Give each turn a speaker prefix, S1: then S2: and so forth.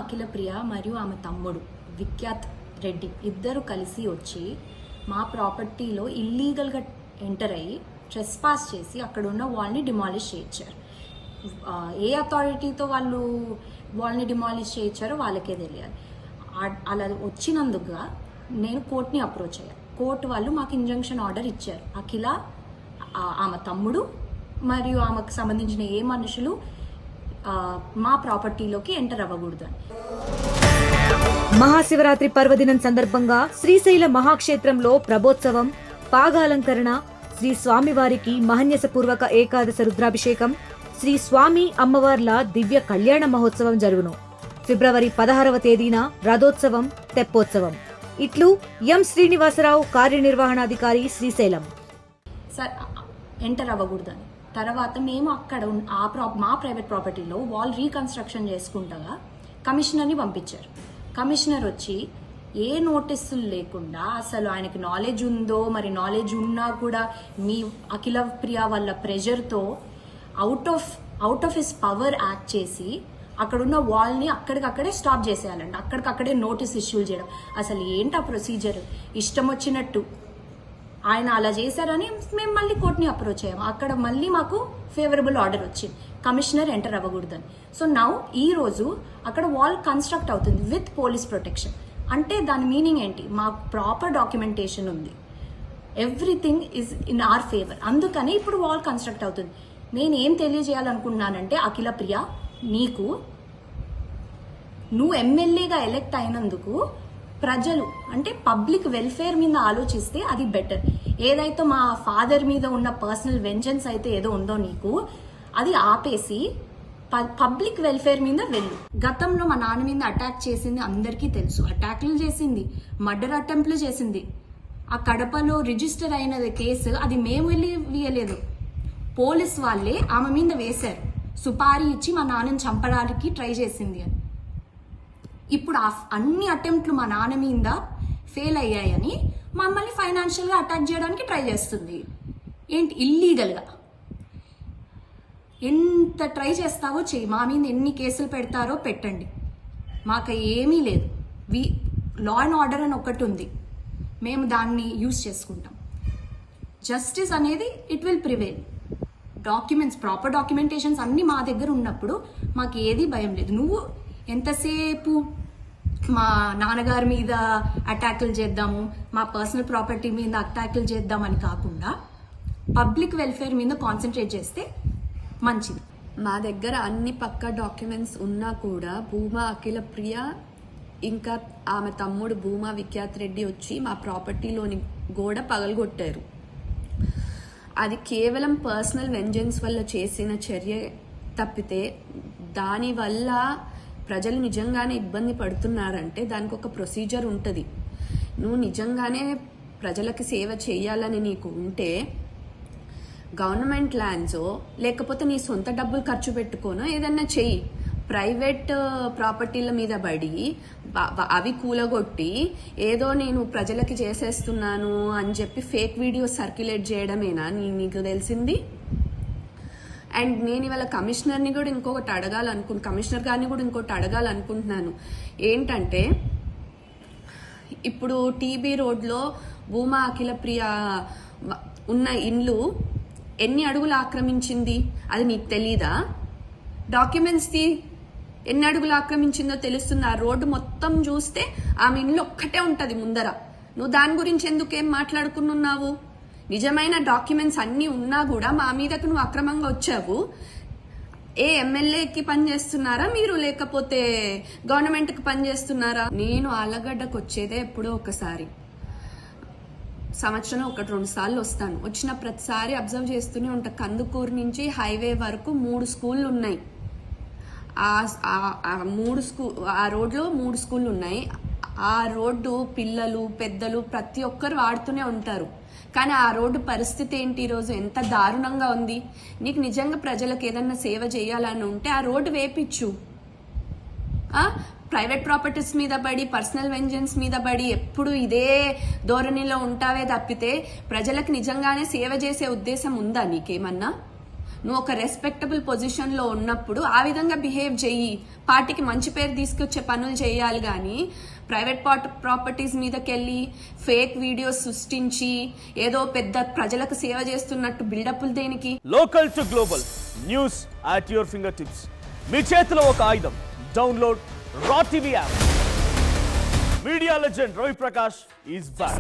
S1: అఖిల ప్రియ మరియు ఆమె తమ్ముడు విఖ్యాత్ రెడ్డి ఇద్దరు కలిసి వచ్చి మా ప్రాపర్టీలో ఇల్లీగల్గా ఎంటర్ అయ్యి ట్రెస్పాస్ చేసి అక్కడ ఉన్న వాల్ని డిమాలిష్ చేయించారు. ఏ అథారిటీతో వాళ్ళు వాల్ని డిమాలిష్ చేయించారో వాళ్ళకే తెలియాలి. అలా వచ్చినందుకుగా నేను కోర్టుని అప్రోచ్ అయ్యాను. కోర్టు వాళ్ళు మాకు ఇంజంక్షన్ ఆర్డర్ ఇచ్చారు. అఖిల, ఆమె తమ్ముడు మరియు ఆమెకు సంబంధించిన ఏ మనుషులు మా ప్రాపర్టీలోకి ఎంటర్ అవ్వకూడదు అని.
S2: మహాశివరాత్రి పర్వదినం సందర్భంగా శ్రీశైల మహాక్షేత్రంలో ప్రభోత్సవం, పాగాలంకరణ, శ్రీ స్వామివారికి మహన్యసపూర్వక ఏకాదశ రుద్రాభిషేకం, శ్రీ స్వామి అమ్మవార్ల దివ్య కళ్యాణ మహోత్సవం జరుగును. ఫిబ్రవరి 16వ తేదీన రథోత్సవం, తెప్పోత్సవం. ఇట్లు ఎం శ్రీనివాసరావు, కార్యనిర్వహణాధికారి, శ్రీశైలం.
S1: సార్ ఎంటర్ అవ్వకూడదని తర్వాత మేము అక్కడ మా ప్రైవేట్ ప్రాపర్టీలో వాల్ రీకన్స్ట్రక్షన్ చేసుకుంటగా కమిషనర్ని పంపించారు. కమిషనర్ వచ్చి ఏ నోటీసులు లేకుండా అసలు ఆయనకి నాలెడ్జ్ ఉందో మరి నాలెడ్జ్ ఉన్నా కూడా మీ అఖిల ప్రియ వాళ్ళ ప్రెషర్తో out of his power act చేసి అక్కడున్న వాల్ని అక్కడికక్కడే స్టాప్ చేసేయాలండి. అక్కడికక్కడే నోటీస్ ఇష్యూ చేయడం. అసలు ఏంటి ఆ ప్రొసీజర్? ఇష్టం వచ్చినట్టు ఆయన అలా చేశారని మేము మళ్ళీ కోర్టుని అప్రోచ్ అయ్యాము. అక్కడ మళ్ళీ మాకు ఫేవరబుల్ ఆర్డర్ వచ్చింది, కమిషనర్ ఎంటర్ అవ్వకూడదని. సో నౌ ఈ రోజు అక్కడ వాల్ కన్స్ట్రక్ట్ అవుతుంది విత్ పోలీస్ ప్రొటెక్షన్. అంటే దాని మీనింగ్ ఏంటి? మాకు ప్రాపర్ డాక్యుమెంటేషన్ ఉంది, everything is in are favour. అందుకని ఇప్పుడు వాల్ కన్స్ట్రక్ట్ అవుతుంది. నేను ఏం తెలియజేయాలనుకుంటున్నానంటే, అఖిల ప్రియ, నువ్వు ఎమ్మెల్యేగా ఎలెక్ట్ అయినందుకు ప్రజలు అంటే పబ్లిక్ వెల్ఫేర్ మీద ఆలోచిస్తే అది బెటర్. ఏదైతే మా ఫాదర్ మీద ఉన్న పర్సనల్ వెంజెన్స్ అయితే ఏదో ఉందో నీకు, అది ఆపేసి పబ్లిక్ వెల్ఫేర్ మీద వెళ్ళు. గతంలో మా నాన్న మీద అటాక్ చేసింది అందరికీ తెలుసు. అటాక్లు చేసింది, మర్డర్ అటెంప్ట్లు చేసింది. ఆ కడపలో రిజిస్టర్ అయినది కేసు, అది మేము వెళ్ళి వేయలేదు, పోలీస్ వాళ్ళే ఆమె మీద వేశారు. సుపారీ ఇచ్చి మా నాన్నని చంపడానికి ట్రై చేసింది అని. ఇప్పుడు అన్ని అటెంప్ట్లు మా నాన్న మీద ఫెయిల్ అయ్యాయని మమ్మల్ని ఫైనాన్షియల్గా అటాక్ చేయడానికి ట్రై చేస్తుంది. ఏంటి? ఇల్లీగల్గా ఎంత ట్రై చేస్తావో చెయ్యి, మా మీద ఎన్ని కేసులు పెడతారో పెట్టండి, మాకు ఏమీ లేదు. లా అండ్ ఆర్డర్ అని ఒకటి ఉంది, మేము దాన్ని యూజ్ చేసుకుంటాం. జస్టిస్ అనేది it will prevail. Documents, proper documentations అన్నీ మా దగ్గర ఉన్నప్పుడు మాకు ఏది భయం లేదు. నువ్వు ఎంతసేపు మా నాన్నగారి మీద అటాకులు చేద్దాము, మా పర్సనల్ ప్రాపర్టీ మీద అటాకులు చేద్దామని కాకుండా పబ్లిక్ వెల్ఫేర్ మీద కాన్సన్ట్రేట్ చేస్తే మంచిది.
S3: మా దగ్గర అన్ని పక్కా డాక్యుమెంట్స్ ఉన్నా కూడా భూమా అఖిల ప్రియ ఇంకా ఆమె తమ్ముడు భూమా విఖ్యాత్ రెడ్డి వచ్చి మా ప్రాపర్టీలోని గోడ పగలగొట్టారు. అది కేవలం పర్సనల్ వెంజెన్స్ వల్ల చేసిన చర్య తప్పితే, దానివల్ల ప్రజలు నిజంగానే ఇబ్బంది పడుతున్నారంటే దానికి ఒక ప్రొసీజర్ ఉంటుంది. నువ్వు నిజంగానే ప్రజలకి సేవ చేయాలని నీకు ఉంటే గవర్నమెంట్ ల్యాండ్సో లేకపోతే నీ సొంత డబ్బులు ఖర్చు పెట్టుకోనో ఏదన్నా చెయ్యి. ప్రైవేట్ ప్రాపర్టీల మీద పడి అవి కూలగొట్టి ఏదో నేను ప్రజలకి చేసేస్తున్నాను అని చెప్పి ఫేక్ వీడియో సర్క్యులేట్ చేయడమేనా నీకు తెలిసింది? అండ్ నేను ఇవాళ కమిషనర్ గారిని కూడా ఇంకోటి అడగాలనుకుంటున్నాను. ఏంటంటే, ఇప్పుడు టీబీ రోడ్లో భూమా అఖిల ప్రియ ఉన్న ఇండ్లు ఎన్ని అడుగులు ఆక్రమించింది అది నీకు తెలీదా? డాక్యుమెంట్స్ ఎన్ని అడుగులు ఆక్రమించిందో తెలుస్తుంది. ఆ రోడ్డు మొత్తం చూస్తే ఆమె ఇండ్లు ఒక్కటే ఉంటది ముందర. నువ్వు దాని గురించి ఎందుకేం మాట్లాడుకున్నావు? నిజమైన డాక్యుమెంట్స్ అన్ని ఉన్నా కూడా మా మీదకు నువ్వు అక్రమంగా వచ్చావు. ఏ ఎమ్మెల్యేకి పనిచేస్తున్నారా మీరు, లేకపోతే గవర్నమెంట్కి పనిచేస్తున్నారా? నేను ఆలగడ్డకు వచ్చేదే ఎప్పుడో ఒకసారి, సంవత్సరం 1-2 సార్లు వస్తాను. వచ్చిన ప్రతిసారి అబ్జర్వ్ చేస్తూనే ఉంటా. కందుకూరు నుంచి హైవే వరకు 3 స్కూళ్ళు ఉన్నాయి. ఆ రోడ్లో 3 స్కూళ్ళు ఉన్నాయి. ఆ రోడ్డు పిల్లలు పెద్దలు ప్రతి ఒక్కరు వాడుతూనే ఉంటారు. కానీ ఆ రోడ్డు పరిస్థితి ఏంటి ఈరోజు? ఎంత దారుణంగా ఉంది. నీకు నిజంగా ప్రజలకు ఏదన్నా సేవ చేయాలని ఉంటే ఆ రోడ్డు వేపించు. ప్రైవేట్ ప్రాపర్టీస్ మీద పడి, పర్సనల్ వెంజెన్స్ మీద పడి ఎప్పుడు ఇదే ధోరణిలో ఉంటావే తప్పితే ప్రజలకు నిజంగానే సేవ చేసే ఉద్దేశం ఉందా నీకేమన్నా? నువ్వు ఒక రెస్పెక్టబుల్ పొజిషన్లో ఉన్నప్పుడు ఆ విధంగా బిహేవ్ చెయ్యి. పార్టీకి మంచి పేరు తీసుకొచ్చే పనులు చేయాలి కానీ ప్రైవేట్ ప్రాపర్టీస్ మీదకెళ్ళి ఫేక్ వీడియోస్ సృష్టించి ఏదో పెద్ద ప్రజలకు సేవ చేస్తున్నట్టు బిల్డప్లు దేనికి?
S4: Local to global news at your fingertips. మీ చేతిలో ఒక ఆయుధం. Download raw TV app. Media legend Ravi Prakash is back.